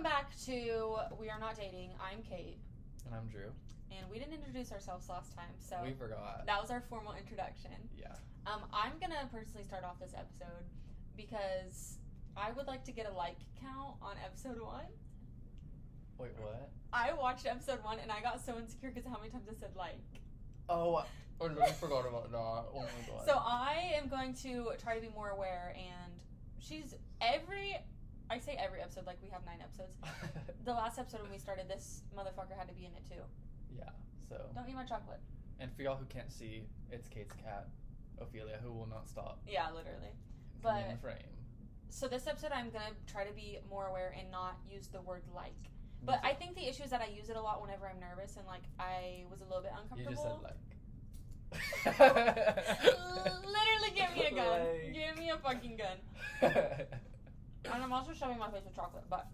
back to We Are Not Dating. I'm Cait. And I'm Drew. And we didn't introduce ourselves last time, so we forgot. That was our formal introduction. Yeah. I'm gonna personally start off this episode because I would like to get a like count on episode 1. Wait, what? I watched episode 1 and I got so insecure because how many times I said like. Oh, I really forgot about that. Oh my god. So I am going to try to be more aware, and I say every episode like we have 9 episodes. The last episode when we started, this motherfucker had to be in it too. Yeah, so. Don't eat my chocolate. And for y'all who can't see, it's Cait's cat, Ophelia, who will not stop. Yeah, literally. Coming in the frame. So this episode I'm going to try to be more aware and not use the word like. But I think the issue is that I use it a lot whenever I'm nervous and like I was a little bit uncomfortable. You just said like. Literally give me a gun. Like. Give me a fucking gun. And I'm also shoving my face with chocolate, but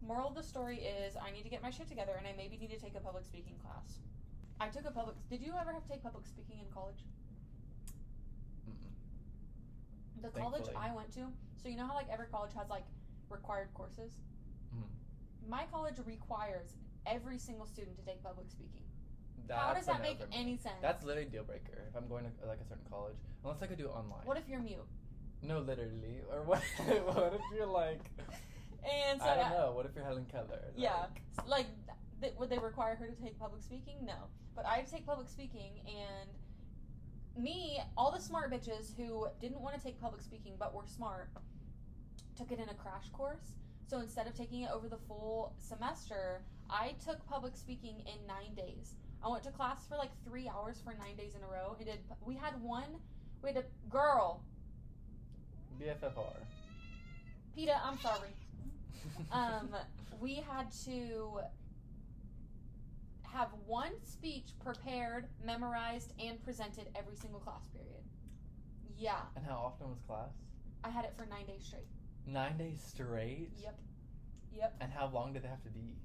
moral of the story is I need to get my shit together and I maybe need to take a public speaking class. Did you ever have to take public speaking in college? Mm-mm. The college I went to, so you know how like every college has like required courses? Mm-hmm. My college requires every single student to take public speaking. That's how does that make any sense? That's literally a deal breaker if I'm going to like a certain college. Unless I could do it online. What if you're mute? No, literally. Or what if you're like... And so I don't know. What if you're Helen Keller? Yeah. Like, would they require her to take public speaking? No. But I had to take public speaking, and me, all the smart bitches who didn't want to take public speaking but were smart, took it in a crash course. So instead of taking it over the full semester, I took public speaking in 9 days. I went to class for like 3 hours for 9 days in a row. We had a girl. BFFR. PETA, I'm sorry. We had to have one speech prepared, memorized, and presented every single class period. Yeah. And how often was class? I had it for 9 days straight. 9 days straight? Yep. And how long did they have to be?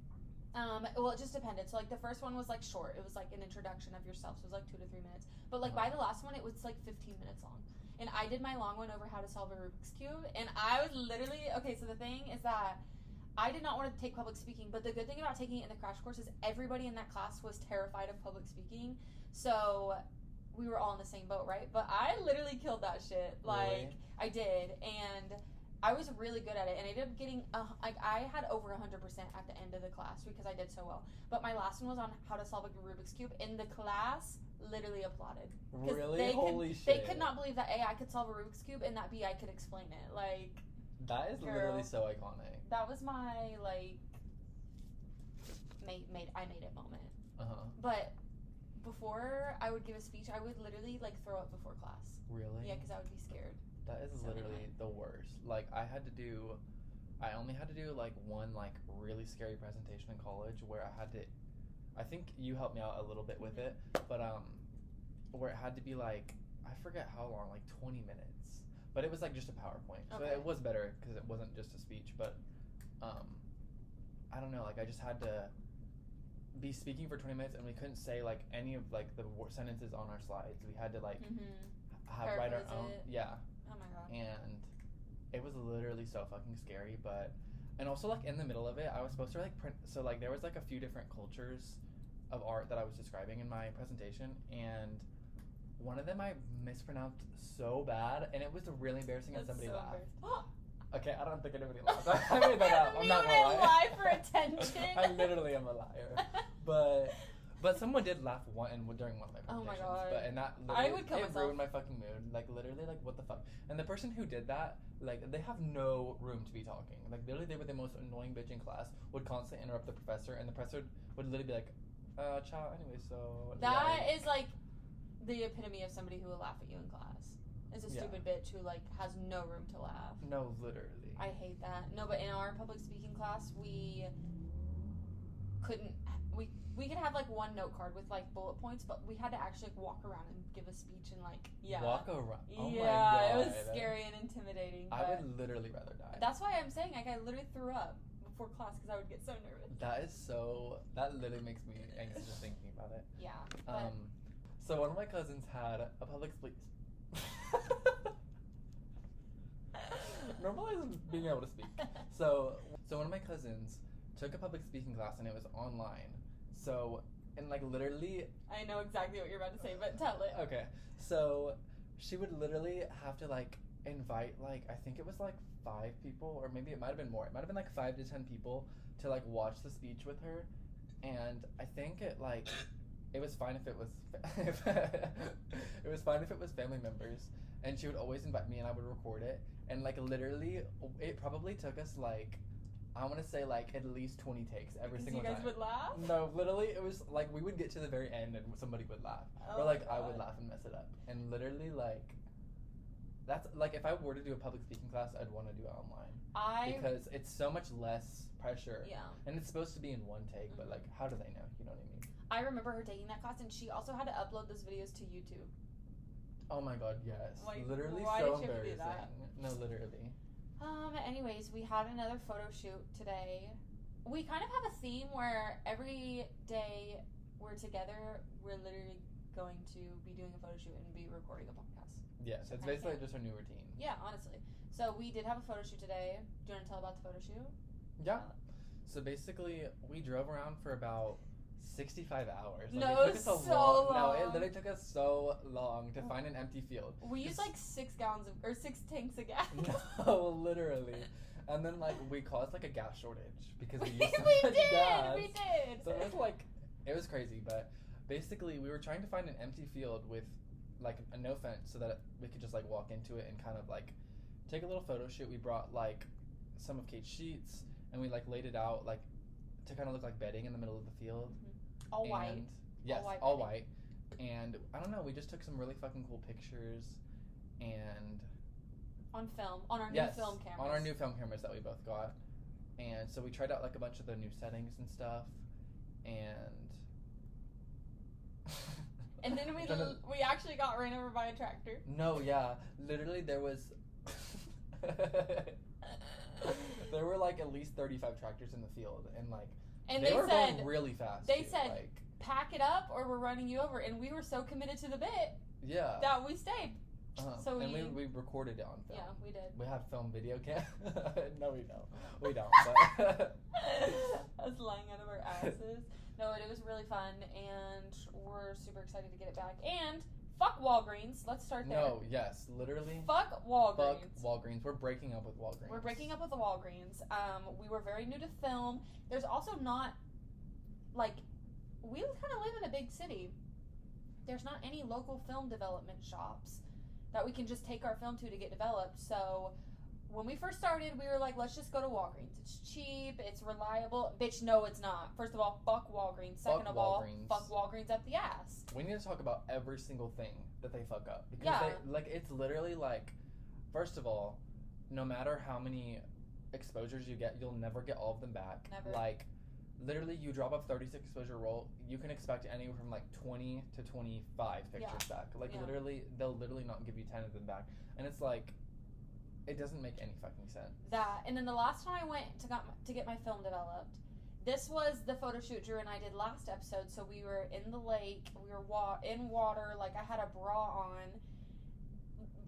Well, it just depended. So, like, the first one was, like, short. It was, like, an introduction of yourself. So, it was, like, 2 to 3 minutes. But, like, by the last one, it was, like, 15 minutes long. And I did my long one over how to solve a Rubik's Cube. And I was literally... Okay, so the thing is that I did not want to take public speaking. But the good thing about taking it in the crash course is everybody in that class was terrified of public speaking. So, we were all in the same boat, right? But I literally killed that shit. Like, really? I did. And... I was really good at it, and I ended up getting, I had over 100% at the end of the class because I did so well. But my last one was on how to solve a Rubik's Cube, and the class literally applauded. Really? Holy shit. They could not believe that A, I could solve a Rubik's Cube, and that B, I could explain it. Like, that is literally so iconic. That was my, like, I made it moment. Uh-huh. But before I would give a speech, I would literally, like, throw up before class. Really? Yeah, because I would be scared. That is literally the worst. Like, I only had to do, like, one, like, really scary presentation in college where I think you helped me out a little bit with it, but, where it had to be, like, I forget how long, like, 20 minutes. But it was, like, just a PowerPoint. So it was better because it wasn't just a speech, but, I don't know, like, I just had to be speaking for 20 minutes and we couldn't say, like, any of, like, the sentences on our slides. We had to, like, write our own. Yeah. Oh my god. And it was literally so fucking scary, and also, like, in the middle of it, I was supposed to, like, print, so, like, there was, like, a few different cultures of art that I was describing in my presentation, and one of them I mispronounced so bad, and it was really embarrassing, and somebody laughed. Okay, I don't think anybody laughed. I made that up. I'm not gonna lie for attention. I literally am a liar. But someone did laugh during one of my presentations. Oh my god. And that literally, ruined my fucking mood. Like, literally, like, what the fuck? And the person who did that, like, they have no room to be talking. Like, literally, they were the most annoying bitch in class, would constantly interrupt the professor, and the professor would literally be like, ciao, anyway, so... That is, like, the epitome of somebody who will laugh at you in class. Is a stupid bitch who, like, has no room to laugh. No, literally. I hate that. No, but in our public speaking class, we couldn't... We could have, like, one note card with, like, bullet points, but we had to actually, like, walk around and give a speech and, like, Walk around? Oh my god. Yeah, it was scary and intimidating. I would literally rather die. That's why I'm saying, like, I literally threw up before class because I would get so nervous. That literally makes me anxious just thinking about it. Yeah. So one of my cousins had a public speech. Normalize being able to speak. So So one of my cousins took a public speaking class and it was online. So, and like literally... I know exactly what you're about to say, but tell it. Okay. So she would literally have to like invite like, I think it was like 5 people, or maybe it might have been more. It might have been like 5 to 10 people to like watch the speech with her. And I think it like, it was fine if it was, it was fine if it was family members. And she would always invite me and I would record it. And like literally, it probably took us like, I want to say like at least 20 takes every single time. You guys would laugh? No, literally it was like we would get to the very end and somebody would laugh. Oh or like my I would God. laugh and mess it up. And literally like, that's like if I were to do a public speaking class, I'd want to do it online. Because it's so much less pressure. Yeah. And it's supposed to be in one take, but like how do they know? You know what I mean? I remember her taking that class, and she also had to upload those videos to YouTube. Oh my God, yes. Like, literally why so did she have to do embarrassing. that? No, literally. Anyways, we had another photo shoot today. We kind of have a theme where every day we're together, we're literally going to be doing a photo shoot and be recording a podcast. Yes, So it's kinda basically cute. just our new routine. Yeah, honestly. So we did have a photo shoot today. Do you want to tell about the photo shoot? Yeah. So basically, we drove around for about 65 hours. Like, No, it took us so No, it long. literally took us so long to find an empty field. We used like 6 gallons of, or 6 tanks of gas. No, literally. And then like we caused like a gas shortage because we used so we much did. gas. We did. So it was like, it was crazy. But basically, we were trying to find an empty field with like a no fence so that we could just like walk into it and kind of like take a little photo shoot. We brought like some of Cait's sheets and we like laid it out like to kind of look like bedding in the middle of the field. All white. Yes, All white all bedding. white. And I don't know, we just took some really fucking cool pictures and On film. On our yes, new film cameras. on our new film cameras that we both got. And so we tried out like a bunch of the new settings and stuff. And And then we actually got ran over by a tractor. No, yeah. Literally there was there were like at least 35 tractors in the field and like And they were said, going really fast. they too, said, like, pack it up or we're running you over. And we were so committed to the bit yeah. that we stayed. So and we we recorded it on film. Yeah, we did. We have film video cam. No, we don't. We don't. But Us lying out of our asses. No, it was really fun, and we're super excited to get it back. And fuck Walgreens. Let's start there. no, yes, literally. Fuck Walgreens. Fuck Walgreens. We're breaking up with Walgreens. We're breaking up with the Walgreens. We were very new to film. There's also not, like, we kind of live in a big city. There's not any local film development shops that we can just take our film to get developed. So when we first started, we were like, let's just go to Walgreens. It's cheap. It's reliable. Bitch, no, it's not. First of all, fuck Walgreens. Second of all, Walgreens. fuck Walgreens up the ass. We need to talk about every single thing that they fuck up because Yeah. they, like it's literally like, first of all, no matter how many exposures you get, you'll never get all of them back. Never. Like, literally, you drop a 36 exposure roll, you can expect anywhere from like 20 to 25 pictures back. Like Yeah. literally, they'll literally not give you 10 of them back, and it's like, it doesn't make any fucking sense. That, and then the last time I went to get my film developed, this was the photo shoot Drew and I did last episode. So we were in the lake, we were in water, like I had a bra on.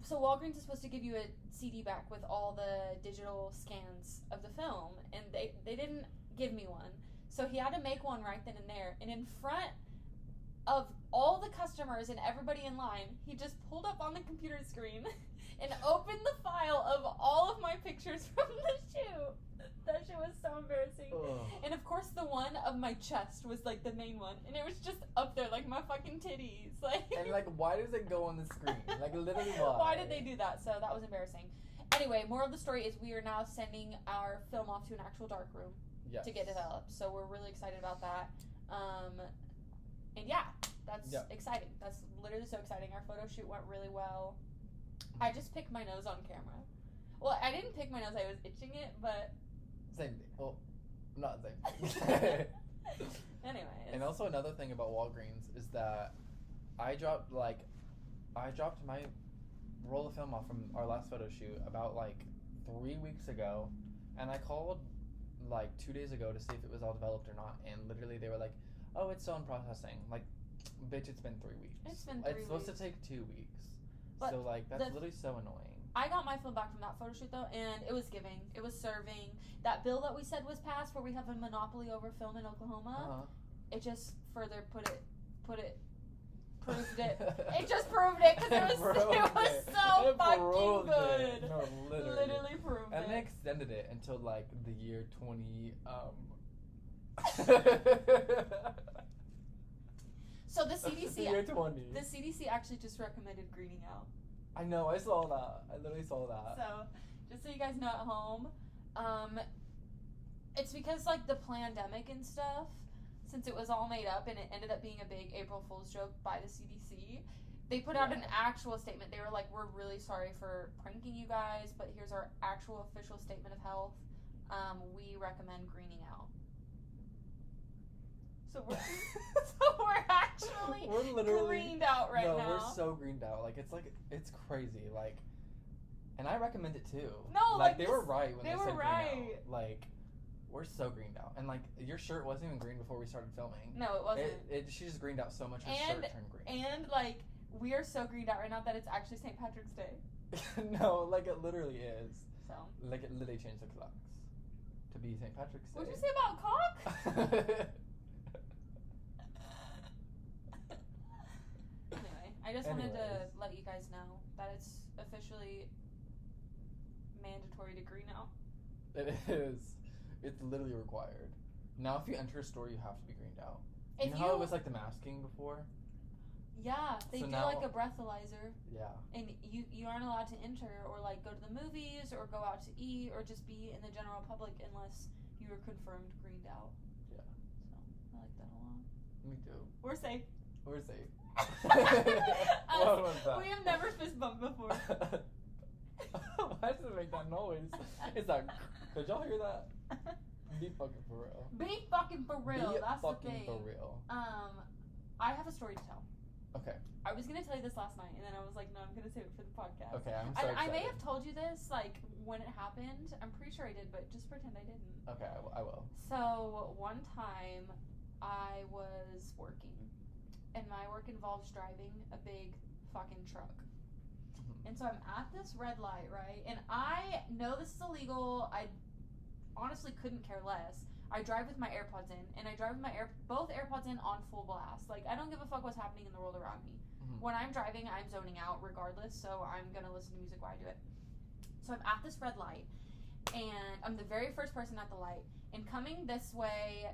So Walgreens is supposed to give you a CD back with all the digital scans of the film, and they didn't give me one. So he had to make one right then and there, and in front of all the customers and everybody in line, he just pulled up on the computer screen and opened the file of all of my pictures from the shoot. That shit was so embarrassing. Ugh. And of course the one of my chest was like the main one, and it was just up there like my fucking titties. Like, And like, why does it go on the screen? Like, literally, why? Why did they do that? So that was embarrassing. Anyway, moral of the story is we are now sending our film off to an actual dark room Yes. to get developed. So we're really excited about that. And yeah, that's exciting. That's literally so exciting. Our photo shoot went really well. I just picked my nose on camera. Well, I didn't pick my nose. I was itching it, but Same thing. Well, not same thing. anyways. And also another thing about Walgreens is that I dropped my roll of film off from our last photo shoot about like 3 weeks ago, and I called like 2 days ago to see if it was all developed or not, and literally they were like, oh, it's still in processing. Like, bitch, it's been 3 weeks. It's been 3 It's supposed weeks. to take 2 weeks. But so like that's the- literally so annoying. I got my film back from that photo shoot though, and it was giving. It was serving. That bill that we said was passed, where we have a monopoly over film in Oklahoma, it just further proved it. It just proved it because it was so fucking good. No, literally proved it. And they extended it until like the year 20. So the CDC. The year 20. The CDC actually just recommended greening out. I know. I saw that. I literally saw that. So, just so you guys know at home, it's because like the pandemic and stuff, since it was all made up and it ended up being a big April Fool's joke by the CDC, they put out an actual statement. They were like, "We're really sorry for pranking you guys, but here's our actual official statement of health. We recommend greening out." So we're actually greened out right now. No, we're so greened out. Like it's crazy. Like, and I recommend it too. No, like they were right when they said green right. out. Like, we're so greened out. And like your shirt wasn't even green before we started filming. No, it wasn't. She just greened out so much. Her shirt turned green. And like we are so greened out right now that it's actually St. Patrick's Day. No, like it literally is. So. Like it literally changed the clocks to be St. Patrick's Day. What'd you say about cock? I just wanted to let you guys know that it's officially mandatory to green out. It is. It's literally required. Now, if you enter a store, you have to be greened out. You know how it was like the masking before? Yeah, they do like a breathalyzer. Yeah. And you aren't allowed to enter or like go to the movies or go out to eat or just be in the general public unless you were confirmed greened out. Yeah. So I like that a lot. Me too. We're safe. We're safe. What was that? We have never fist bumped before. Why does it make that noise? It's like, did y'all hear that? Be fucking for real. Be fucking for real. Be That's fucking the thing. For real. I have a story to tell. Okay. I was gonna tell you this last night, and then I was like, no, I'm gonna save it for the podcast. Okay, I'm so excited. I may have told you this like when it happened. I'm pretty sure I did, but just pretend I didn't. Okay, I will. So one time, I was working, and my work involves driving a big fucking truck. And so I'm at this red light, right? And I know this is illegal. I honestly couldn't care less. I drive with my AirPods in, and I drive with my both AirPods in on full blast. Like, I don't give a fuck what's happening in the world around me. When I'm driving, I'm zoning out regardless, so I'm gonna listen to music while I do it. So I'm at this red light, and I'm the very first person at the light, and coming this way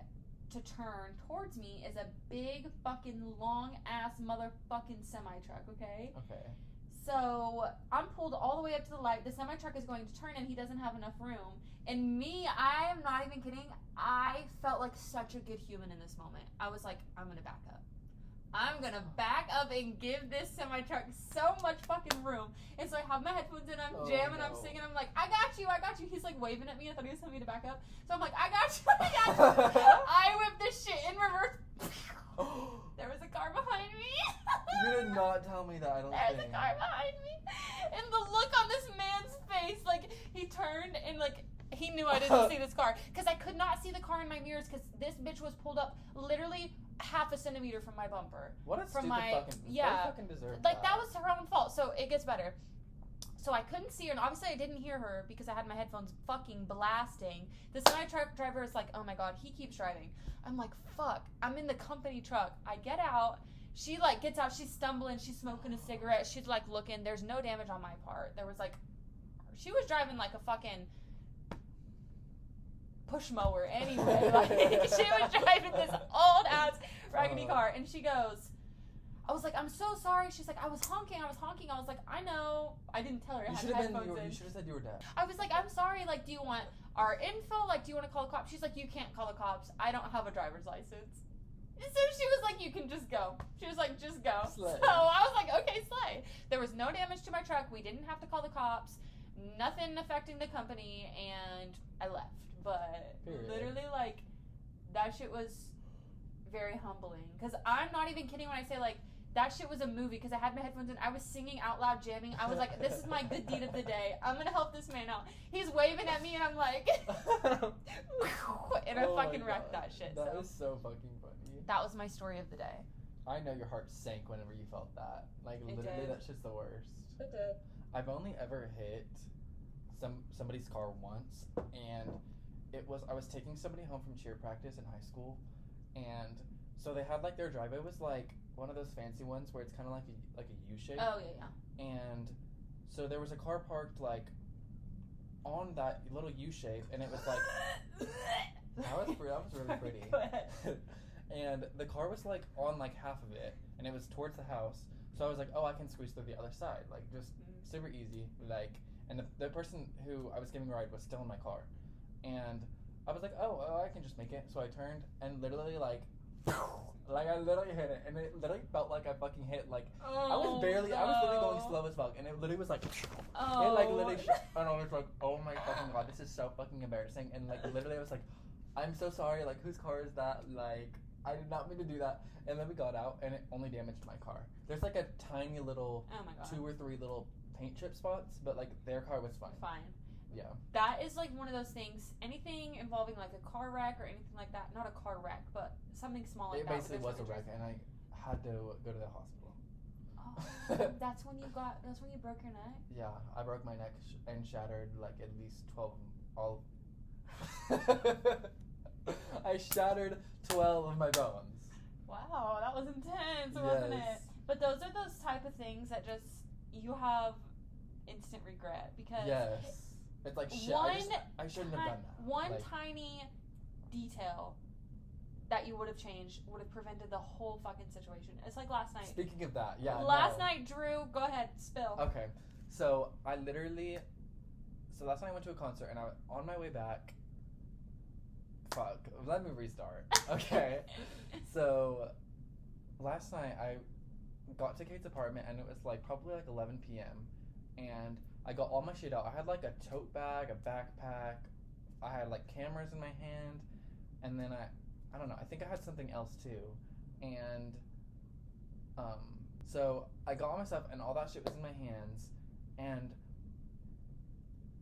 to turn towards me is a big fucking long-ass motherfucking semi-truck, okay? Okay. So I'm pulled all the way up to the light. The semi-truck is going to turn, and he doesn't have enough room. And me, I am not even kidding, I felt like such a good human in this moment. I was like, I'm going to back up. I'm going to back up and give this semi-truck so much fucking room. And so I have my headphones in, I'm jamming, I'm singing, I'm like, I got you. He's like waving at me. I thought he was telling me to back up. So I'm like, I got you. I whipped this shit in reverse. There was a car behind me. You did not tell me that, I don't think. There's a car behind me. And the look on this man's face, like, he turned and, like, he knew I didn't see this car. Because I could not see the car in my mirrors because this bitch was pulled up literally half a centimeter from my bumper. What a stupid fucking... Yeah. They fucking deserve like, that was her own fault. So it gets better. So I couldn't see her, and obviously I didn't hear her because I had my headphones fucking blasting. The semi-truck driver is like, oh my god, he keeps driving. I'm like, fuck, I'm in the company truck. I get out. She, like, gets out. She's stumbling. She's smoking a cigarette. She's, like, looking. There's no damage on my part. There was, like, she was driving, like, a fucking push mower anyway. Like, she was driving this old-ass raggedy car, and she goes, I was like, I'm so sorry. She's like, I was honking. I was like, I know. I didn't tell her I had headphones in. You should have said you were dead. I was like, I'm sorry. Like, do you want our info? Like, do you want to call the cops? She's like, you can't call the cops. I don't have a driver's license. So she was like, you can just go. She was like, just go. Slay. So I was like, okay, slay. There was no damage to my truck. We didn't have to call the cops. Nothing affecting the company. And I left. But literally, like, that shit was very humbling. Because I'm not even kidding when I say, like, that shit was a movie because I had my headphones in. I was singing out loud, jamming. I was like, this is my good deed of the day. I'm going to help this man out. He's waving at me, and I'm like, and I fucking wrecked that shit. That is so fucking funny. That was my story of the day. I know your heart sank whenever you felt that. Like, literally, that shit's the worst. It did. I've only ever hit somebody's car once, and I was taking somebody home from cheer practice in high school, and so they had like their driveway was like one of those fancy ones where it's kind of like a U shape. Oh yeah. And so there was a car parked like on that little U shape, and it was like that was really pretty. Go ahead. And the car was like on like half of it, and it was towards the house. So I was like, oh, I can squeeze through the other side, like just super easy, like. And the person who I was giving a ride was still in my car, and I was like, oh, I can just make it. So I turned and literally like I literally hit it, and it literally felt like I fucking hit like I was literally going slow as fuck, and it literally was like it like literally and I was like, oh my fucking god, this is so fucking embarrassing. And like literally I was like, I'm so sorry, like whose car is that? Like I did not mean to do that. And then we got out, and it only damaged my car. There's like a tiny little 2 or 3 little paint chip spots, but like their car was fine. Yeah. That is like one of those things. Anything involving like a car wreck or anything like that. Not a car wreck, but something small like that. It basically was a wreck, and I had to go to the hospital. Oh, that's when you broke your neck? Yeah, I broke my neck and shattered like at least 12 I shattered 12 of my bones. Wow, that was intense, wasn't it? But those are those type of things that just you have instant regret because it's like shit. I shouldn't have done that. One tiny detail that you would have changed would have prevented the whole fucking situation. It's like last night. Speaking of that, last night, Drew, go ahead, spill. Okay, so last night I went to a concert, and on my way back. Fuck, let me restart. Okay, so last night I got to Cait's apartment, and it was like probably like 11 p.m. and I got all my shit out. I had like a tote bag, a backpack, I had like cameras in my hand, and then I don't know, I think I had something else too. And so I got all my stuff, and all that shit was in my hands, and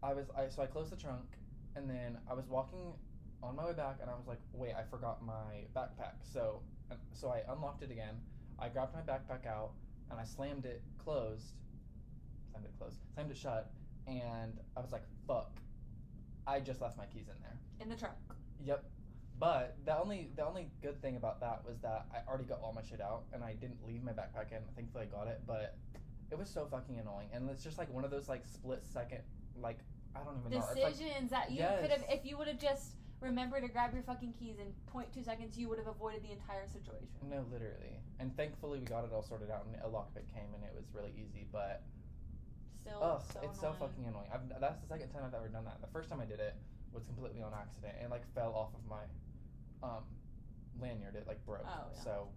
I closed the trunk, and then I was walking on my way back, and I was like, wait, I forgot my backpack. So I unlocked it again. I grabbed my backpack out, and I slammed it shut, and I was like, fuck, I just left my keys in there. In the trunk. Yep. But the only good thing about that was that I already got all my shit out, and I didn't leave my backpack in. Thankfully I got it, but it was so fucking annoying. And it's just like one of those like split second, like, I don't even know. Decisions that you could have, if you would have just remember to grab your fucking keys in 0.2 seconds, you would have avoided the entire situation. No, literally. And thankfully we got it all sorted out, and a lockpick came, and it was really easy, but still it's so fucking annoying. That's the second time I've ever done that. The first time I did it was completely on accident, and like fell off of my lanyard. It like broke. So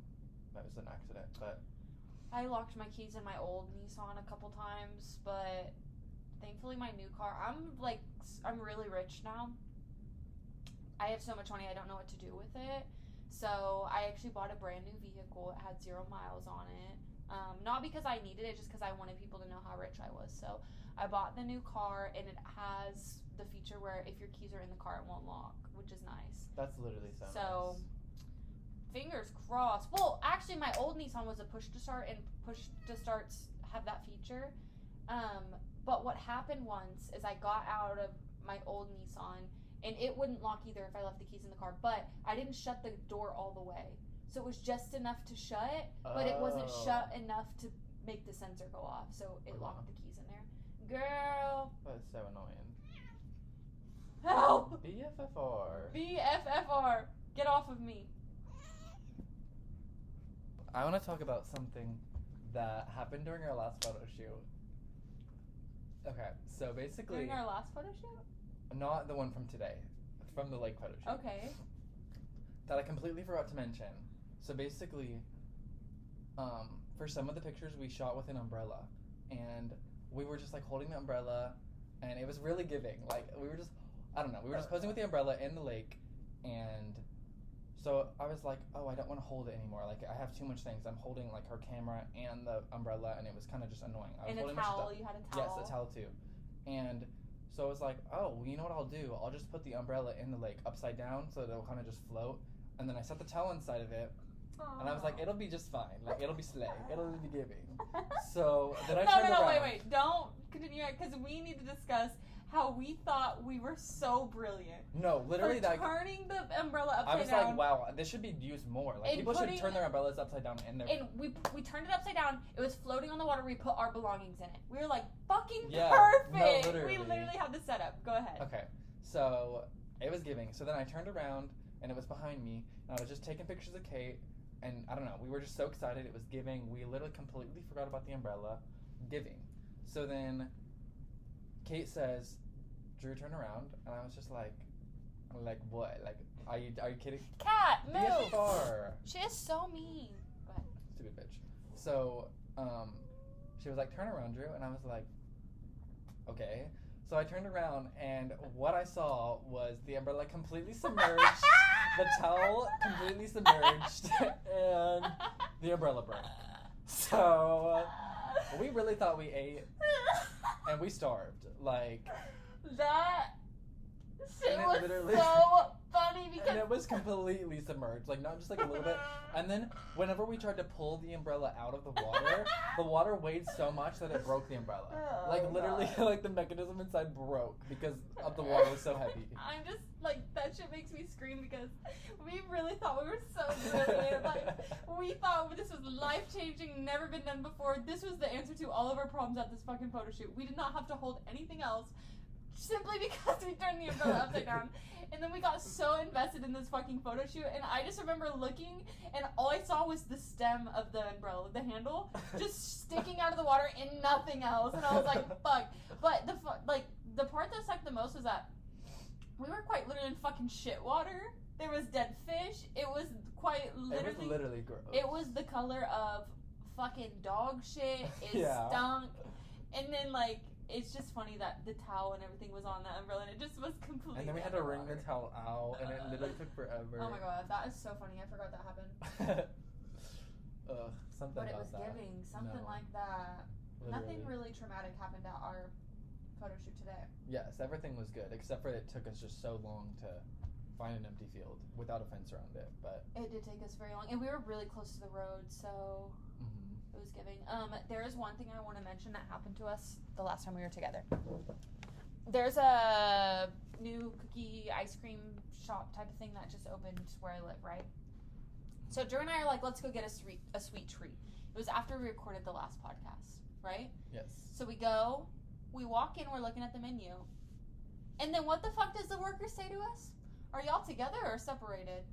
that was an accident. But I locked my keys in my old Nissan a couple times, but thankfully my new car, I'm really rich now. I have so much money, I don't know what to do with it. So I actually bought a brand new vehicle. It had 0 miles on it. Not because I needed it, just because I wanted people to know how rich I was. So I bought the new car, and it has the feature where if your keys are in the car, it won't lock, which is nice. That's literally so nice. Fingers crossed. Well, actually, my old Nissan was a push to start, and push to starts have that feature. But what happened once is I got out of my old Nissan, and it wouldn't lock either if I left the keys in the car, but I didn't shut the door all the way. So it was just enough to shut, but it wasn't shut enough to make the sensor go off, so it locked the keys in there. Girl! That's so annoying. Help! BFFR. Get off of me. I want to talk about something that happened during our last photo shoot. Okay, so basically... During our last photo shoot? Not the one from today. From the lake photo shoot. Okay. That I completely forgot to mention. So basically, for some of the pictures we shot with an umbrella. And we were just like holding the umbrella, and it was really giving. Like, we were just posing with the umbrella in the lake, and so I was like, oh, I don't want to hold it anymore. Like, I have too much things. I'm holding like her camera and the umbrella, and it was kind of just annoying. I was holding a towel, you had a towel? Yes, a towel too. And so I was like, oh, well, you know what I'll do? I'll just put the umbrella in the lake upside down so that it'll kind of just float. And then I set the towel inside of it, And I was like, it'll be just fine. Like, it'll be slay. It'll be giving. So then I no, turned no, around. wait. Don't continue it because we need to discuss how we thought we were so brilliant. No, literally for turning the umbrella upside down. I was like, wow, this should be used more. Like, people should turn their umbrellas upside down. And we turned it upside down. It was floating on the water. We put our belongings in it. We were like, fucking yeah, perfect. No, literally. We literally had the setup. Go ahead. Okay, so it was giving. So then I turned around and it was behind me. And I was just taking pictures of Cait. And I don't know, we were just so excited. It was giving. We literally completely forgot about the umbrella. Giving. So then Cait says, Drew, turn around. And I was just like what? Like, are you kidding? Cat, move! Far. She is so mean. Go ahead. Stupid bitch. So, she was like, turn around, Drew. And I was like, okay. So I turned around, and what I saw was the umbrella completely submerged, the towel completely submerged, and the umbrella broke. So we really thought we ate, and we starved. Like, that shit was literally so funny because and it was completely submerged, like not just like a little bit. And then whenever we tried to pull the umbrella out of the water weighed so much that it broke the umbrella. Oh, like literally, God. like the mechanism inside broke because of the water was so heavy. I'm just like, that shit makes me scream because we really thought we were so brilliant. Like, we thought this was life changing, never been done before. This was the answer to all of our problems at this fucking photo shoot. We did not have to hold anything else. Simply because we turned the umbrella upside down. And then we got so invested in this fucking photo shoot, and I just remember looking, and all I saw was the stem of the umbrella, the handle, just sticking out of the water and nothing else. And I was like, fuck. But the part that sucked the most was that we were quite literally in fucking shit water. There was dead fish. It was quite literally. It was literally gross. It was the color of fucking dog shit. It stunk. And then like, it's just funny that the towel and everything was on that umbrella, and it just was completely. And then we had to wring the towel out, and it literally took forever. Oh my god, that is so funny. I forgot that happened. Something. But it about was that. giving something like that. Literally. Nothing really traumatic happened at our photo shoot today. Yes, everything was good, except for it took us just so long to find an empty field without a fence around it. But it did take us very long, and we were really close to the road, so. It was giving. There is one thing I want to mention that happened to us the last time we were together. There's a new cookie ice cream shop type of thing that just opened where I live, right? So Drew and I are like, let's go get a sweet treat. It was after we recorded the last podcast, right? Yes. So we go, we walk in, we're looking at the menu, and then what the fuck does the worker say to us? Are y'all together or separated?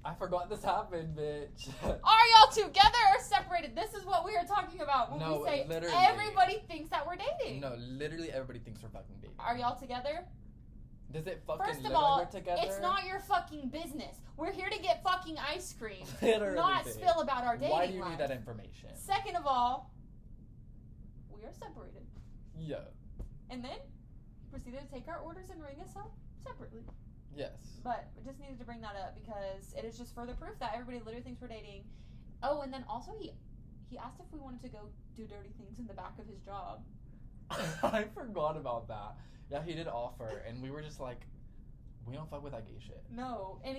I forgot this happened, bitch. Are y'all together or separated? This is what we are talking about when we say literally. Everybody thinks that we're dating. No, literally everybody thinks we're fucking dating. Are y'all together? Does it fucking First of look all, like we're together? it's not your fucking business. We're here to get fucking ice cream, Literally, not bitch. spill about our dating Why do you life. need that information? Second of all, we are separated. Yeah. And then proceeded to take our orders and ring us up separately. Yes. But we just needed to bring that up because it is just further proof that everybody literally thinks we're dating. Oh, and then also he asked if we wanted to go do dirty things in the back of his job. I forgot about that. Yeah, he did offer, and we were just like, we don't fuck with that gay shit. No, and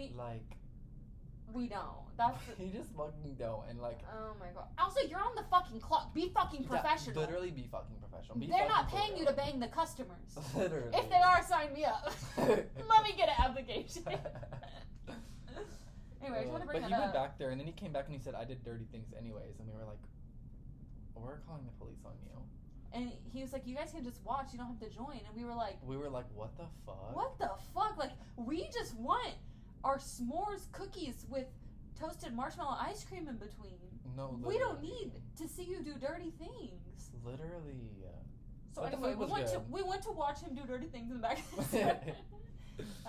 we don't. That's he just fucking don't, and like. Oh my god. Also, you're on the fucking clock. Be fucking professional. Yeah, literally, be fucking professional. They're not paying you to bang the customers. Literally. If they are, sign me up. Let me get an application. Anyway, I just want to bring but that he up. went back there, and then he came back and he said, I did dirty things anyways, and we were like, we're calling the police on you. And he was like, you guys can just watch, you don't have to join. And we were like, what the fuck? What the fuck? Like, we just want our s'mores cookies with toasted marshmallow ice cream in between. No, literally. We don't need to see you do dirty things. Literally. So but anyway, the food was good. we went to watch him do dirty things in the back of the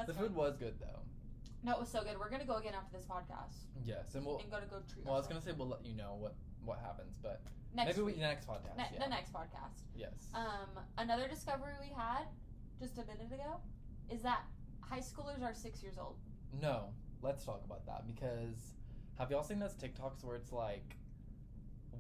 The food was good though. No, it was so good. We're gonna go again after this podcast. Yes, and go treat Well, I was gonna say we'll let you know what happens, but next maybe next podcast. The next podcast. Yes. Another discovery we had just a minute ago is that high schoolers are 6 years old. No, let's talk about that because have y'all seen those TikToks where it's like,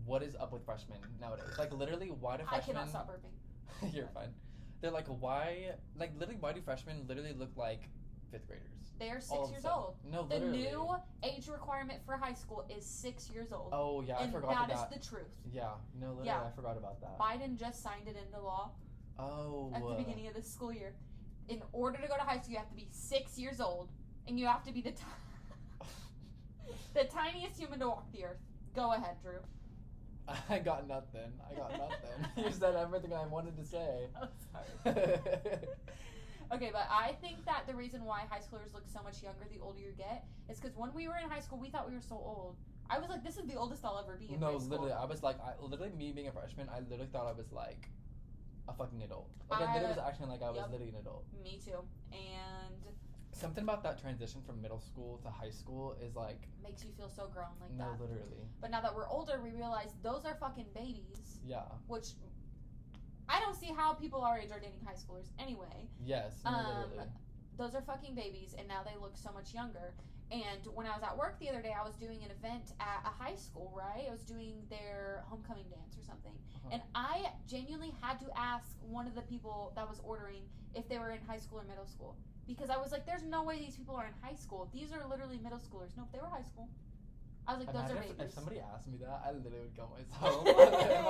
what is up with freshmen nowadays? Like literally, why do freshmen? I cannot stop burping. You're fine. They're like, why do freshmen literally look like 5th graders. They are 6 All of a years sudden. old. No, The literally. new age requirement for high school is 6 years old. Oh, yeah, I and forgot that that. is the truth. Yeah, no, literally, Yeah. I forgot about that. Biden just signed it into law Oh. at the beginning of this school year. In order to go to high school, you have to be 6 years old, and you have to be the tiniest human to walk the earth. Go ahead, Drew. I got nothing. You said everything I wanted to say. Oh, sorry. Okay, but I think that the reason why high schoolers look so much younger the older you get is because when we were in high school, we thought we were so old. I was like, this is the oldest I'll ever be in high school. Literally, I was like, literally me being a freshman, I literally thought I was like a fucking adult. Like, I literally was acting like I was literally an adult. Me too. And something about that transition from middle school to high school is like makes you feel so grown like no, that. No, literally. But now that we're older, we realize those are fucking babies. Yeah. Which I don't see how people our age are dating high schoolers anyway. Yes, no, literally. Those are fucking babies, and now they look so much younger. And when I was at work the other day, I was doing an event at a high school, right? I was doing their homecoming dance or something. Uh-huh. And I genuinely had to ask one of the people that was ordering if they were in high school or middle school. Because I was like, there's no way these people are in high school. These are literally middle schoolers. No, if they were high school. I was like, those are babies. If somebody asked me that, I literally would kill myself. If I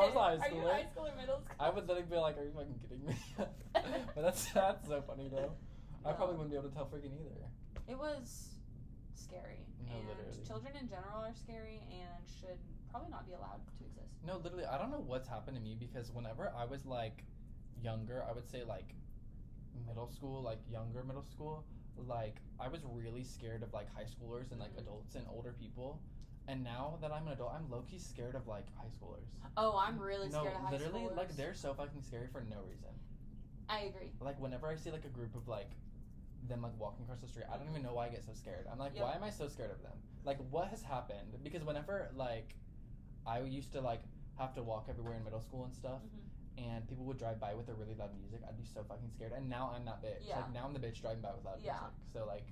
was a high schooler, Are you high school or middle school? I would literally be like, are you fucking kidding me? But that's so funny, though. No. I probably wouldn't be able to tell freaking either. It was scary. No, and literally. Children in general are scary and should probably not be allowed to exist. No, literally, I don't know what's happened to me because whenever I was, like, younger, I would say, like, middle school, like, younger middle school, like, I was really scared of, like, high schoolers and, like, adults and older people. And now that I'm an adult, I'm low-key scared of, like, high schoolers. Oh, I'm really scared of high schoolers. No, literally, like, they're so fucking scary for no reason. I agree. Like, whenever I see, like, a group of, like, them, like, walking across the street, I don't even know why I get so scared. I'm like, why am I so scared of them? Like, what has happened? Because whenever, like, I used to, like, have to walk everywhere in middle school and stuff, and people would drive by with their really loud music, I'd be so fucking scared. And now I'm that bitch. Yeah. Like, now I'm the bitch driving by with loud music. So, like...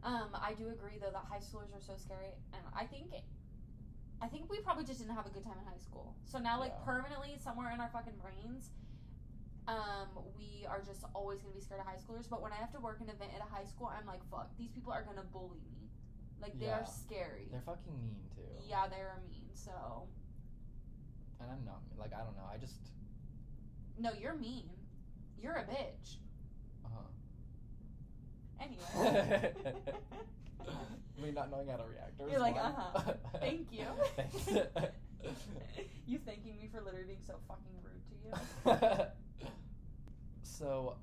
I do agree, though, that high schoolers are so scary. And I think we probably just didn't have a good time in high school. So now, like, permanently, somewhere in our fucking brains, we are just always going to be scared of high schoolers. But when I have to work an event at a high school, I'm like, fuck, these people are going to bully me. Like, they are scary. They're fucking mean, too. Yeah, they are mean, so... And I'm not, like, I don't know, I just... No, you're mean. You're a bitch. Uh-huh. Anyway. Me not knowing how to react. You're like, uh-huh. Thank you. Thanks. You thanking me for literally being so fucking rude to you. So,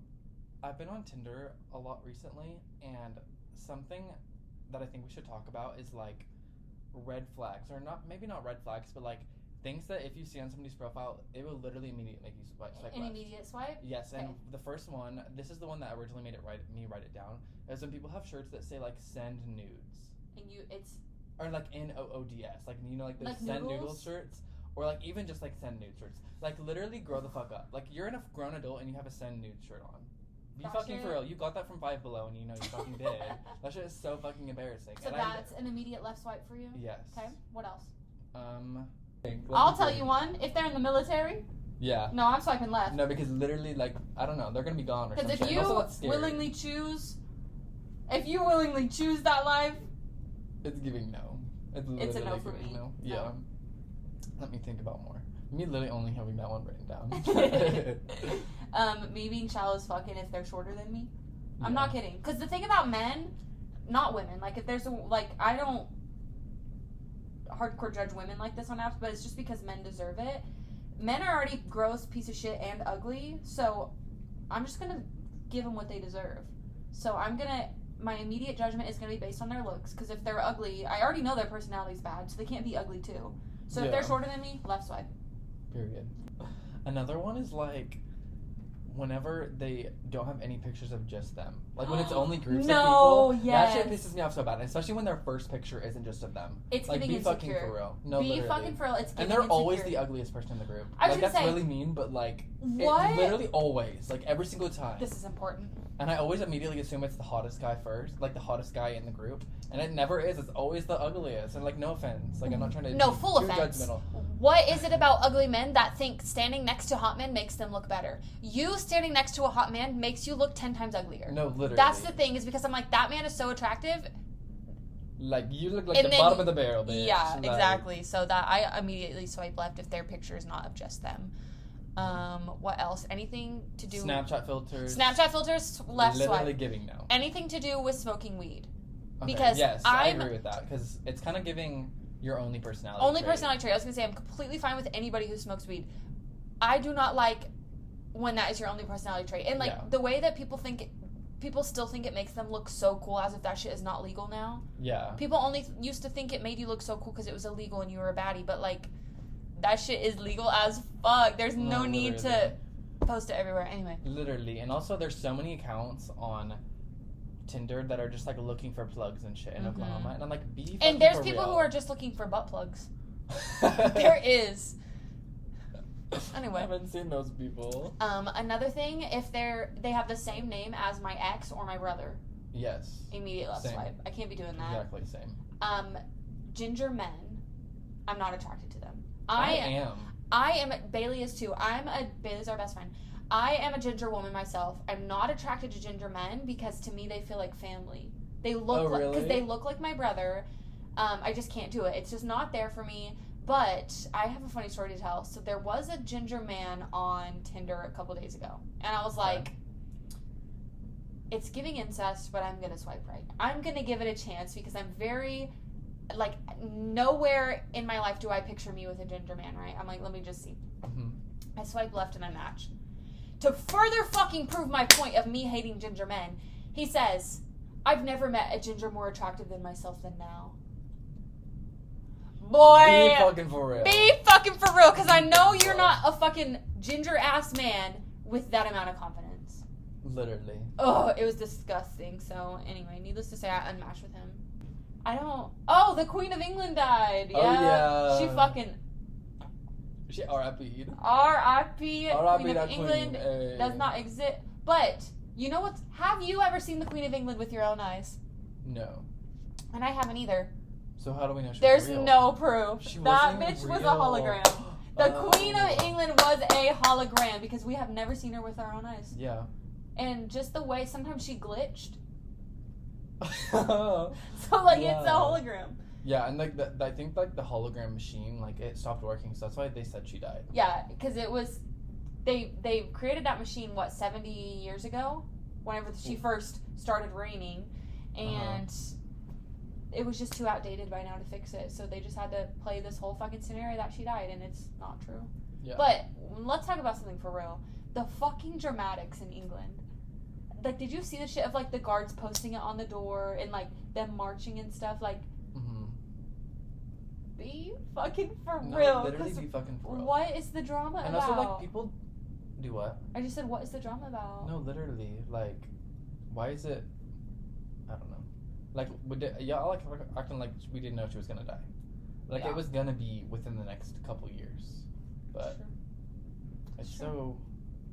I've been on Tinder a lot recently, and something that I think we should talk about is, like, red flags. Or maybe not red flags, but, like, things that if you see on somebody's profile, it will literally immediately make you swipe left. An immediate swipe? Yes, and the first one, this is the one that originally made me write it down, is when people have shirts that say, like, send nudes. And it's... Or, like, NOODS. Like, you know, like, the like send noodles? noodles shirts. Or, like, even just, like, send nude shirts. Like, literally grow the fuck up. Like, you're a grown adult and you have a send nude shirt on. Be That fucking shit- for real. You got that from Five Below and you know you fucking did. That shit is so fucking embarrassing. So that's an immediate left swipe for you? Yes. Okay, what else? I'll tell you one. If they're in the military, yeah. no, I'm swiping left. No, because literally, like, I don't know, they're gonna be gone or something. Because if you willingly choose that life, it's giving no. It's a no for me. No. Yeah. No. Let me think about more. Me literally only having that one written down. Me being shallow as fuck, and if they're shorter than me, Yeah. I'm not kidding. Because the thing about men, not women, like if there's I don't hardcore judge women like this on apps, but it's just because men deserve it. Men are already gross, piece of shit, and ugly, so I'm just gonna give them what they deserve. So my immediate judgment is gonna be based on their looks, because if they're ugly, I already know their personality's bad, so they can't be ugly too. So if they're shorter than me, left swipe. Period. Another one is like whenever they don't have any pictures of just them. Like when it's only groups of people. Yes. That shit pisses me off so bad. Especially when their first picture isn't just of them. It's like giving be fucking insecure. for real. No, be literally. fucking for real. It's giving And they're insecure. always the ugliest person in the group. I was like gonna that's say, really mean, but like what? it's literally always. Like every single time. This is important. And I always immediately assume it's the hottest guy first, like the hottest guy in the group, and it never is. It's always the ugliest. And like, no offense, like I'm not trying to. No, full too offense. Judgmental. What is it about ugly men that think standing next to hot men makes them look better? You standing next to a hot man makes you look 10 times uglier. No, literally. Literally. That's the thing, is because I'm like, that man is so attractive. Like, you look like And the then- bottom of the barrel, bitch. Yeah, Like, exactly. So that I immediately swipe left if their picture is not of just them. What else? Anything to do? Snapchat filters. Snapchat filters, left Literally swipe. giving no. Anything to do with smoking weed. Okay, Because yes, I I'm- agree with that, because it's kind of giving your only personality. Only trait. personality trait. I was gonna say I'm completely fine with anybody who smokes weed. I do not like when that is your only personality trait, and like Yeah. the way that people still think it makes them look so cool, as if that shit is not legal now. Yeah. People only used to think it made you look so cool because it was illegal and you were a baddie, but like that shit is legal as fuck. There's no need to literally. post it everywhere. Anyway, Literally, and also there's so many accounts on Tinder that are just like looking for plugs and shit in Mhm. Oklahoma, and I'm like, be fucking and there's for people real. who are just looking for butt plugs. There is. I Anyway, haven't seen those people. another thing, if they have the same name as my ex or my brother, Yes. immediate left Same. swipe. I can't be doing that. Exactly same. Ginger men, I'm not attracted to them. I am. I am. Bailey is too. Bailey's our best friend. I am a ginger woman myself. I'm not attracted to ginger men because to me they feel like family. They look like, because really? they look like my brother. I just can't do it. It's just not there for me. But I have a funny story to tell. So there was a ginger man on Tinder a couple days ago, and I was Okay. like, it's giving incest, but I'm gonna swipe right. I'm gonna give it a chance because I'm very, like, nowhere in my life do I picture me with a ginger man, right? I'm like, let me just see. Mhm. I swipe left and I match. To further fucking prove my point of me hating ginger men, he says, I've never met a ginger more attractive than myself than now. Boy, Be fucking for real. be fucking for real, because I know you're not a fucking ginger ass man with that amount of confidence. Literally. Oh, it was disgusting. So anyway, needless to say, I unmatched with him. I don't. Oh, the Queen of England died. Oh, yeah. She fucking She R.I.P.'d. R.I.P. R.I.P. Queen of that England queen. Hey. does not exist. But you know what? Have you ever seen the Queen of England with your own eyes? No. And I haven't either. So how do we know she's There's real? no proof. She That wasn't bitch was a real. hologram. The Oh. Queen of England was a hologram because we have never seen her with our own eyes. Yeah. And just the way sometimes she glitched. Yeah, So like it's a Yeah. hologram. and like I think like the hologram machine, like it stopped working, so that's why they said she died. Yeah, because it was they created that machine 70 years ago, whenever she first started reigning, and it was just too outdated by now to fix it. So they just had to play this whole fucking scenario that she died, and it's not true. Yeah. But let's talk about something for real. The fucking dramatics in England. Like, did you see the shit of like the guards posting it on the door and like them marching and stuff? Like, be fucking for No, real. literally 'Cause be fucking for real. what is the drama And about? also like people do what? I just said, what is the drama about? No, literally, like, why is it? I don't know. Like, y'all like acting like we didn't know she was gonna die. Like Yeah. it was gonna be within the next couple years, but Sure. it's Sure. so.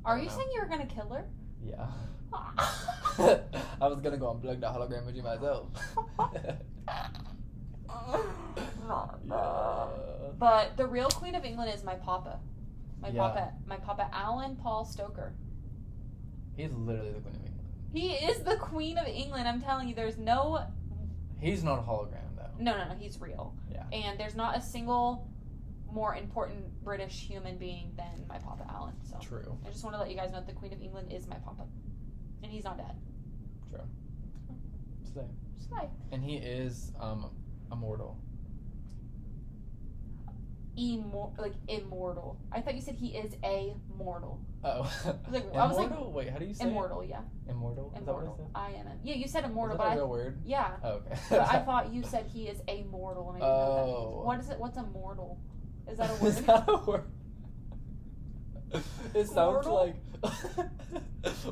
I Are don't you know. saying you were gonna kill her? Yeah. I was gonna go unplug the hologram with you myself. Yeah. But the real Queen of England is my papa. My Yeah. papa Alan Paul Stoker. He's literally the Queen of England. He is the Queen of England. I'm telling you, there's no, He's not a hologram though. no, he's real. Yeah. And there's not a single more important British human being than my papa Alan. So True. I just want to let you guys know that the Queen of England is my papa, and he's not dead. True. Slay. Slay. And he is immortal. Immortal. I thought you said he is a mortal. Oh. I was like, Immortal? Wait, how do you say immortal, yeah. it? Immortal? Is that what I Immortal. said? I-M-M. Yeah, you said immortal, Is that but a real word? yeah. Oh, okay. But I thought you said he is a mortal, and I didn't know what that Oh. means. What is it? What's a mortal? Is that a word? Is that a word? It sounds Mortal? like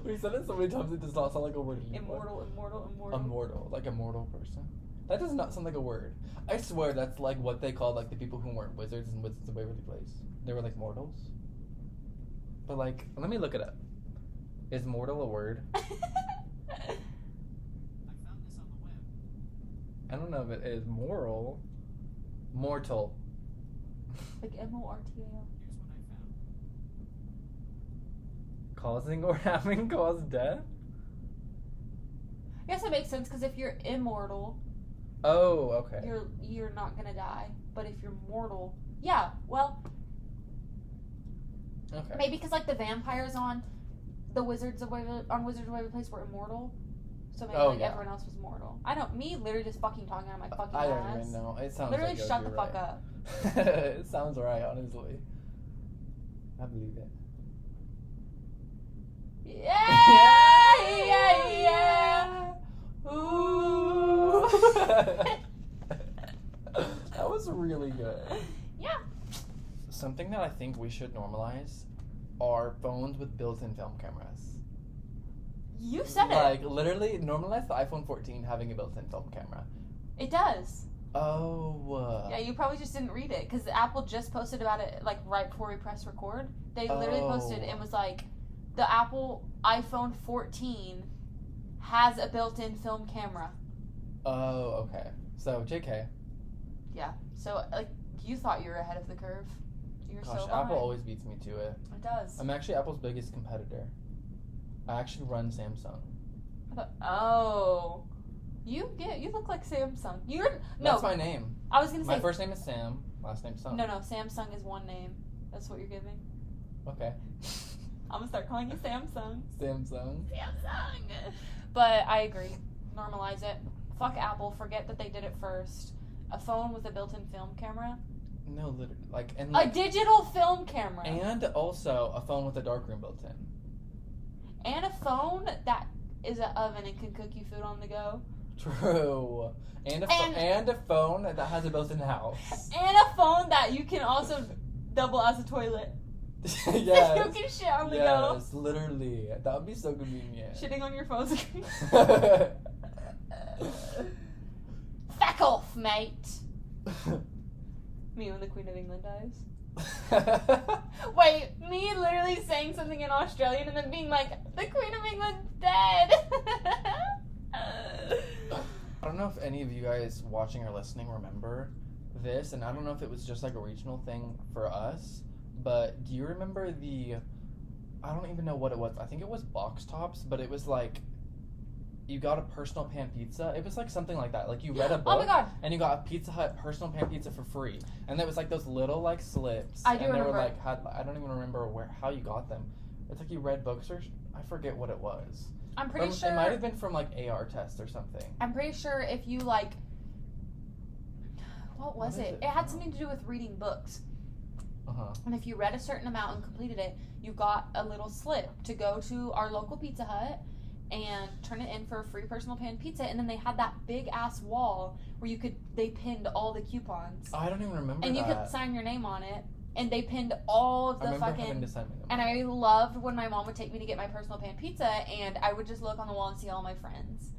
we said it so many times it does not sound like a word anymore. Immortal. Immortal, like a mortal person. That does not sound like a word. I swear that's like what they called like the people who weren't wizards in Wizards of Waverly Place. They were like mortals. But like, let me look it up. Is mortal a word? I found this on the web. I don't know if it is moral. Mortal. Like M-O-R-T-A-L. Here's what I found. Causing or having caused death? I guess it makes sense because if you're immortal, Oh, okay. you're not gonna die. But if you're mortal, yeah. Well, Okay. maybe because like the vampires on the Wizards of Waverly Place were immortal, so maybe everyone else was mortal. I don't. Me literally just fucking talking out of my fucking I ass. don't even know. It sounds Literally, like shut the you're fuck right. up. It sounds right, honestly. I believe it. Yeah. Ooh. That was really good. Yeah. Something that I think we should normalize are phones with built-in film cameras. You said it. Like, literally, normalize the iPhone 14 having a built-in film camera. It does. Oh. Yeah, you probably just didn't read it because Apple just posted about it like right before we press record. They literally posted and was like, the Apple iPhone 14 has a built-in film camera. Oh, okay. So, JK. Yeah. So like you thought you were ahead of the curve. You're Gosh, so behind. Apple always beats me to it. It does. I'm actually Apple's biggest competitor. I actually run Samsung. Oh. You look like Samsung. That's my name. I was gonna say My first name is Sam, last name Sung. No, Samsung is one name. That's what you're giving. Okay. I'm gonna start calling you Samsung. Samsung. But I agree. Normalize it. Fuck Apple. Forget that they did it first. A phone with a built-in film camera. No, literally, A digital film camera. and also a phone with a darkroom built in. And a phone that is an oven and can cook you food on the go. True. And a phone that has a built-in house. And a phone that you can also double as a toilet. Yes. You can shit on the go. Yes, literally. That would be so convenient. Shitting on your phone screen. Fuck off, mate. Me when the Queen of England dies. Wait, me literally saying something in Australian and then being like, the Queen of England's dead. I don't know if any of you guys watching or listening remember this, and I don't know if it was just like a regional thing for us, but do you remember I don't even know what it was. I think it was box tops, but it was like, you got a personal pan pizza. It was like something like that. Like you read a book Oh my God. and you got a Pizza Hut personal pan pizza for free. And it was like those little like slips. I do and they remember. were like I don't even remember how you got them. It's like you read books or I forget what it was. I'm pretty sure it might have been from like AR test or something. I'm pretty sure if you like, what was What is it? it? It had something to do with reading books. Uh-huh. And if you read a certain amount and completed it, you got a little slip to go to our local Pizza Hut and turn it in for a free personal pan pizza. And then they had that big ass wall where they pinned all the coupons. Oh, I don't even remember And that. you could sign your name on it. And they pinned all of I the remember having fucking. to sign my name. And I loved when my mom would take me to get my personal pan pizza, and I would just look on the wall and see all my friends.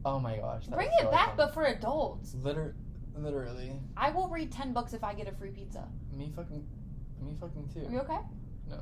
Oh my gosh. that Bring was it so back, fun. but for adults. Literally. I will read 10 books if I get a free pizza. Me fucking too. Are you okay? No.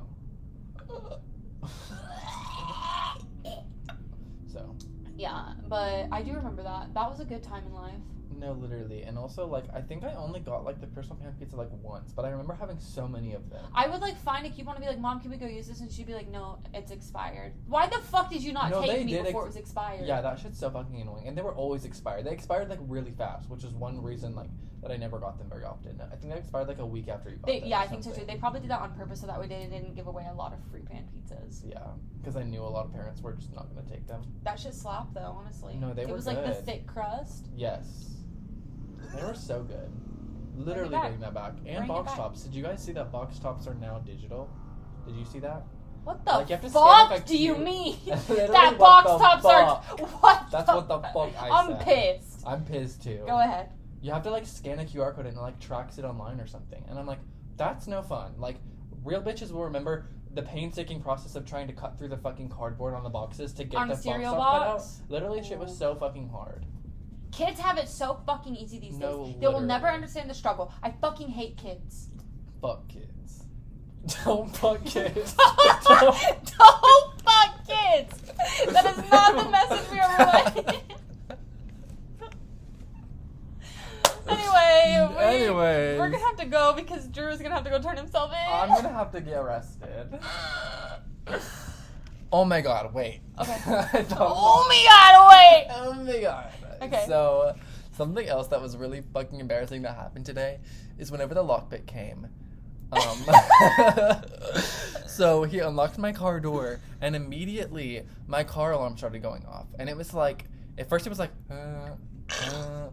So. Yeah, but I do remember that. That was a good time in life. No, literally. And also, like, I think I only got, like, the personal pan pizza, like, once. But I remember having so many of them. I would, like, find a coupon and be like, Mom, can we go use this? And she'd be like, no, it's expired. Why the fuck did you not take me before it was expired? Yeah, that shit's so fucking annoying. And they were always expired. They expired, like, really fast, which is one reason, like, that I never got them very often. I think they expired, like, a week after you got them. Yeah, I think so, too. They probably did that on purpose so that way they didn't give away a lot of free pan pizzas. Yeah, because I knew a lot of parents were just not going to take them. That shit slapped, though, honestly. No, they were It was, like, the good. thick crust. Yes. They were so good. Literally back. bringing that back. And Bring it box back. tops. Did you guys see that box tops are now digital? Did you see that? What the Like, you have to scan, fuck like, do you cute- mean? Literally, That what box the tops are... fuck? What That's the what the fuck I I'm said. pissed. I'm pissed too. Go ahead. You have to like scan a QR code and it like tracks it online or something. And I'm like, that's no fun. Like, real bitches will remember the painstaking process of trying to cut through the fucking cardboard on the boxes to get On the a cereal box top cut out. box? Literally, shit was so fucking hard. Kids have it so fucking easy these No, days. They will never literally. understand the struggle. I fucking hate kids. Fuck kids. Don't fuck kids. Don't fuck kids. That is not the message we are relaying. Anyway, we're gonna have to go because Drew is gonna have to go turn himself in. I'm gonna have to get arrested. Oh my god, wait. Okay. Oh my god, wait! Oh my god. Okay. So, something else that was really fucking embarrassing that happened today is whenever the lockpick came. So he unlocked my car door, and immediately my car alarm started going off. And it was like, at first it was like, I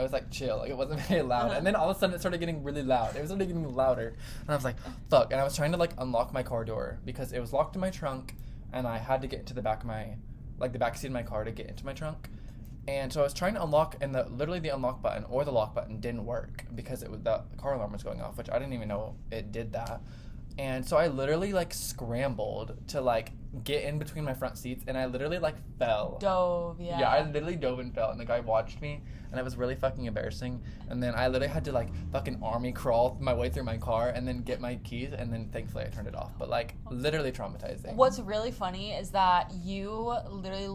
was like, chill, like it wasn't very loud. And then all of a sudden it started getting really loud. It started getting louder. And I was like, fuck. And I was trying to like unlock my car door because it was locked in my trunk, and I had to get into the back of my, like the back seat of my car to get into my trunk. And so I was trying to unlock, and literally the unlock button or the lock button didn't work because the car alarm was going off, which I didn't even know it did that. And so I literally like scrambled to like get in between my front seats, and I literally like fell. Dove, yeah. Yeah, I literally dove and fell, and the guy watched me, and it was really fucking embarrassing. And then I literally had to like fucking army crawl my way through my car and then get my keys, and then thankfully I turned it off. But like literally traumatizing. What's really funny is that you literally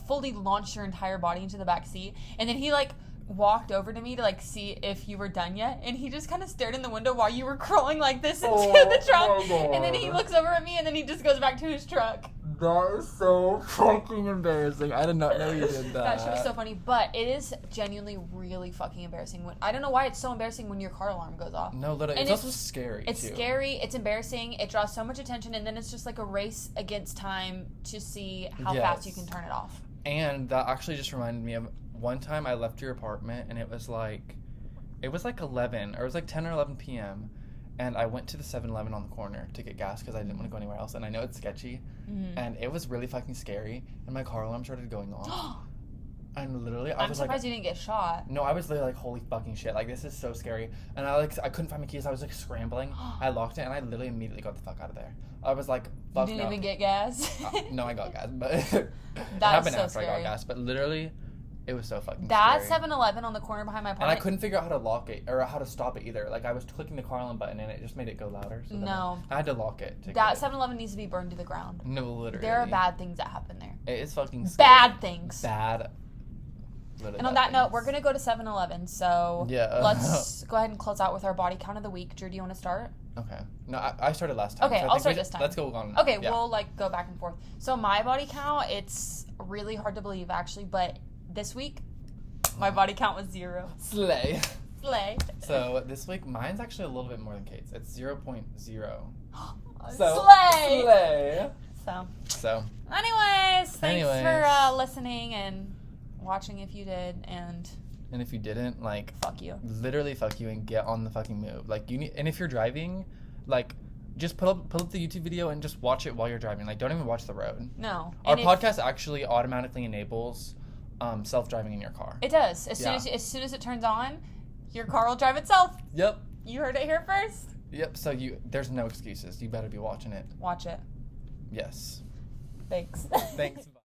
fully launched your entire body into the back seat, and then he like walked over to me to like see if you were done yet, and he just kind of stared in the window while you were crawling like this into the trunk, and then he looks over at me, and then he just goes back to his truck. That is so fucking embarrassing. I did not know you did that. That shit was so funny, but it is genuinely really fucking embarrassing. I don't know why it's so embarrassing when your car alarm goes off. No, literally, And it's also scary. It's too. scary, it's embarrassing, it draws so much attention, and then it's just like a race against time to see how fast you can turn it off. And that actually just reminded me of one time I left your apartment, and it was like 11, or it was like 10 or 11 p.m., and I went to the 7-Eleven on the corner to get gas because I didn't want to go anywhere else, and I know it's sketchy, and it was really fucking scary, and my car alarm started going off. And literally, I I'm was surprised you didn't get shot. No, I was literally like, holy fucking shit, like, this is so scary. And I couldn't find my keys, I was like scrambling, I locked it, and I literally immediately got the fuck out of there. I was like, fuck You no. didn't even get gas? No, I got gas, but it That happened is so after I scary. got gas, but literally, it was so fucking That scary. 7-Eleven on the corner behind my And apartment. I couldn't figure out how to lock it, or how to stop it either. Like, I was clicking the car alarm button, and it just made it go louder. So then No. I had to lock it. That 7-Eleven needs to be burned to the ground. No, literally. There are bad things that happen there. It is fucking scary. Bad things. Bad. Literally And on bad that note, things. we're going to go to 7-Eleven, so Yeah. let's go ahead and close out with our body count of the week. Drew, do you want to start? Okay. No, I started last time. Okay, so I I'll think start this time. Let's go on. Okay, yeah. we'll like go back and forth. So my body count, it's really hard to believe actually, but this week, my body count was 0. Slay. Slay. So this week, mine's actually a little bit more than Kate's. It's 0.0. Slay. Slay. So, anyways, thanks Anyways. for listening and watching if you did, and if you didn't, like, fuck you. literally fuck you and get on the fucking move. Like, you need, and if you're driving, like, just pull up the YouTube video and just watch it while you're driving. Like, don't even watch the road. No. Our And podcast actually automatically enables self-driving in your car. It does. As soon as it turns on, your car will drive itself. Yep. You heard it here first. Yep. So there's no excuses. You better be watching it. Watch it. Yes. Thanks. Thanks.